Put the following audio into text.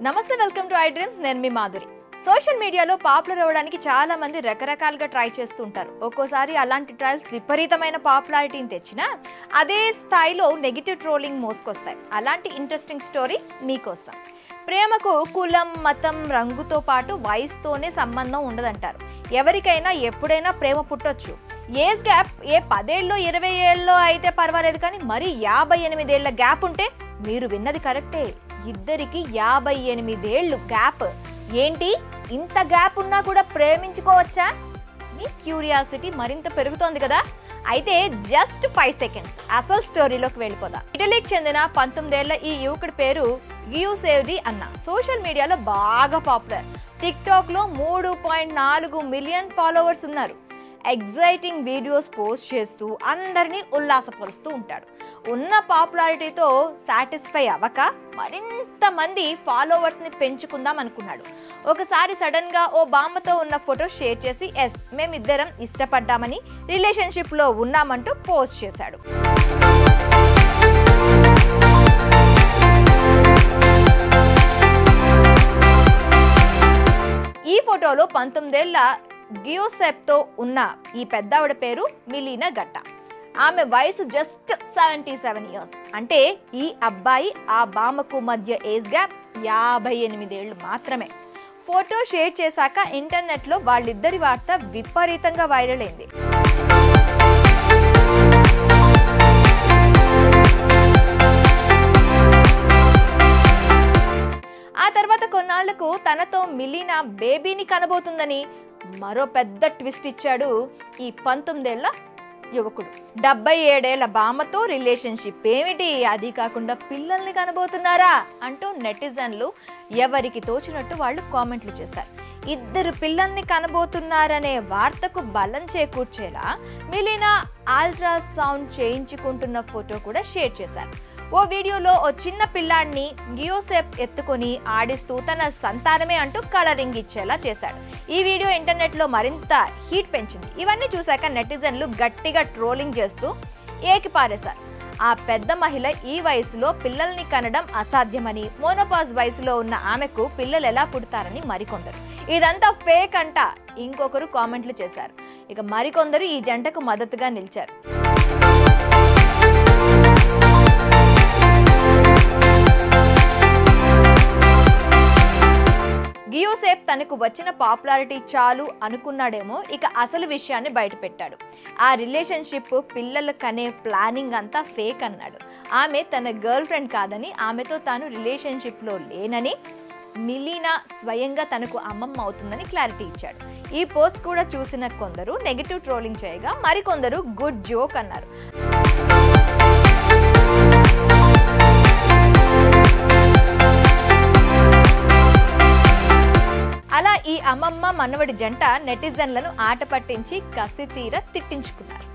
నమస్తే welcome to iDream నేను మీ Madhuri social మీడియాలో పాపులర్ అవ్వడానికి చాలా మంది రకరకాలుగా ట్రై చేస్తూ ఉంటారు ఒక్కోసారి అలాంటి ట్రయల్స్ విపరీతమైన పాపులారిటీని తెచ్చినా అదే స్థాయిలో నెగటివ్ ట్రోలింగ్ మోసుకొస్తాయి అలాంటి ఇంట్రెస్టింగ్ స్టోరీ మీకోసం ప్రేమకు కులం మతం రంగుతో పాటు వయసుతోనే సంబంధం ఉండదంటారు ఎవరికైనా ఎప్పుడైనా ప్రేమ పుట్టొచ్చు ఏజ్ గ్యాప్ ఏ 10 ఏళ్ళలో 20 ఏళ్ళలో అయితే పర్వాలేదు కానీ మరి 58 ఏళ్ల గ్యాప్ ఉంటే మీరు విన్నది కరెక్టే ఇద్దరికి 58 ఏళ్ళు గ్యాప్ ఏంటి ఇంత గ్యాప్ ఉన్నా కూడా ప్రేమించుకోవచ్చా మీ క్యూరియాసిటీ మరింత పెరుగుతోంది కదా అయితే జస్ట్ 5 సెకండ్స్ అసలు స్టోరీలోకి వెళ్ళిపోదాం ఇటలీకి చెందిన 19 ఏళ్ల ఈ యువకుడి పేరు గియూసేవ్డి అన్న సోషల్ మీడియాలో బాగా పాపులర్ టిక్ టాక్ లో 3.4 మిలియన్ ఫాలోవర్స్ ఉన్నారు ఎగ్జైటింగ్ వీడియోస్ పోస్ట్ చేస్తూ అందరినీ ఉల్లాసపరుస్తూ ఉంటాడు ఉన్న పాపులారిటీతో సాటిస్ఫై అవ్వక మరింత మంది ఫాలోవర్స్ని పెంచుకుందాం అనుకున్నాడు ఒకసారి సడన్గా ఓ బామ్మతో ఉన్న ఫోటో షేర్ చేసి ఎస్ మేమిద్దరం ఇష్టపడ్డామని రిలేషన్షిప్లో ఉన్నామంటూ పోస్ట్ చేశాడు ఈ ఫోటోలో 19 ఏళ్ల గియోసెప్తో ఉన్న ఈ పెద్దావిడ పేరు మిలీనా గట్టా ఆమె వయసు జస్ట్ 77 ఇయర్స్ అంటే ఈ అబ్బాయి ఆ బామ్మకు మధ్య ఏజ్ గ్యాప్ 58 ఏళ్ళు మాత్రమే ఫోటో షేర్ చేశాక ఇంటర్నెట్లో వాళ్ళిద్దరి వార్త విపరీతంగా వైరల్ అయింది ఆ తర్వాత కొన్నాళ్లకు తనతో మిలీనా బేబీని కనబోతుందని మరో పెద్ద ట్విస్ట్ ఇచ్చాడు ఈ 19 ఏళ్ల యువకుడు 77 ఏళ్ల బామ్మతో రిలేషన్షిప్ ఏమిటి అది కాకుండా పిల్లల్ని కనబోతున్నారా అంటూ నెటిజన్లు ఎవరికి తోచినట్టు వాళ్ళు కామెంట్లు చేశారు ఇద్దరు పిల్లల్ని కనబోతున్నారనే వార్తకు బలం చేకూర్చేలా మిలీనా అల్ట్రాసౌండ్ చేయించుకుంటున్న ఫోటో కూడా షేర్ చేశారు ఓ వీడియోలో ఓ చిన్న పిల్లాడిని గియోసెప్ ఎత్తుకొని ఆడిస్తూ తన సంతానమే అంటూ కలరింగ్ ఇచ్చేలా చేశాడు ఈ వీడియో ఇంటర్నెట్లో మరింత హీట్ పెంచింది ఇవన్నీ చూశాక నెటిజన్లు గట్టిగా ట్రోలింగ్ చేస్తూ ఏకిపారేశారు ఆ పెద్ద మహిళ ఈ వయసులో పిల్లల్ని కనడం అసాధ్యమని మోనోపాజ్ వయసులో ఉన్న ఆమెకు పిల్లలు ఎలా పుడతారని మరికొందరు ఇదంతా ఫేక్ అంట ఇంకొకరు కామెంట్లు చేశారు ఇక మరికొందరు ఈ జంటకు మద్దతుగా నిలిచారు గియోసెప్ తనకు వచ్చిన పాపులారిటీ చాలు అనుకున్నాడేమో ఇక అసలు విషయాన్ని బయటపెట్టాడు ఆ రిలేషన్షిప్ పిల్లలు కనే ప్లానింగ్ అంతా ఫేక్ అన్నాడు ఆమె తన గర్ల్ ఫ్రెండ్ కాదని ఆమెతో తాను రిలేషన్షిప్లో లేనని మిలీనా స్వయంగా తనకు అమ్మమ్మ అవుతుందని క్లారిటీ ఇచ్చాడు ఈ పోస్ట్ కూడా చూసిన కొందరు నెగిటివ్ ట్రోలింగ్ చేయగా మరికొందరు గుడ్ జోక్ అన్నారు అలా ఈ అమ్మమ్మ మనవడి జంట నెటిజన్లను ఆట పట్టించి కసి తీర తిట్టించుకున్నారు